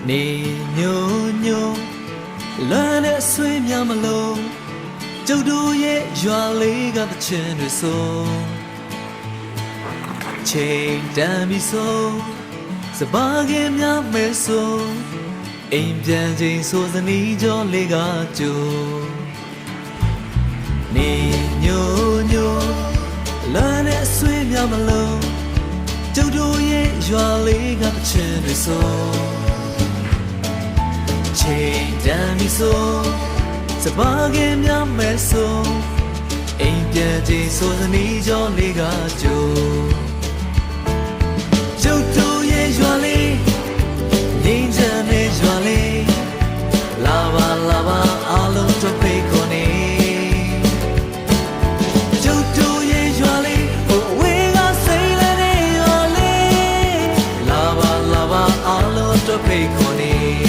နေညိုညိုလွမ်းတဲ့ဆွေးများမလို့ကျုပ်တို့ရဲ့ရွာလေးကတချင်တွေဆိုချိန်တန်ပြီဆိုစပါးကင်းများမဲဆိုအိမ်ပြန်ချိန်ဆိုစနီးကြောလေးကကြိုနေညိုညိုလွမ်းတဲ့ဆွေးများမလို့ကျုပ်တို့ရဲ့ရွာလေးကတချင်တွေဆိုချိန်တန်ပြီဆိုစပါးကင်းများမဲဆိုအိမ်ပြန်ချိန်ဆိုစနီးကြောလေးကကြိုကျုပ်တို့ရဲ့ရွာလေးငြိမ်းချမ်းတဲ့ရွာလေးလာပါလာပါအားလုံးတို့ဖိတ်ခေါ်နေကျုပ်တို့ရဲ့ရွာလေးဟိုဝေးကစိတ်လည်းတဲ့ရွာလေးလာပါလာပါအားလုံးတို့ဖိတ်ခေါ်နေ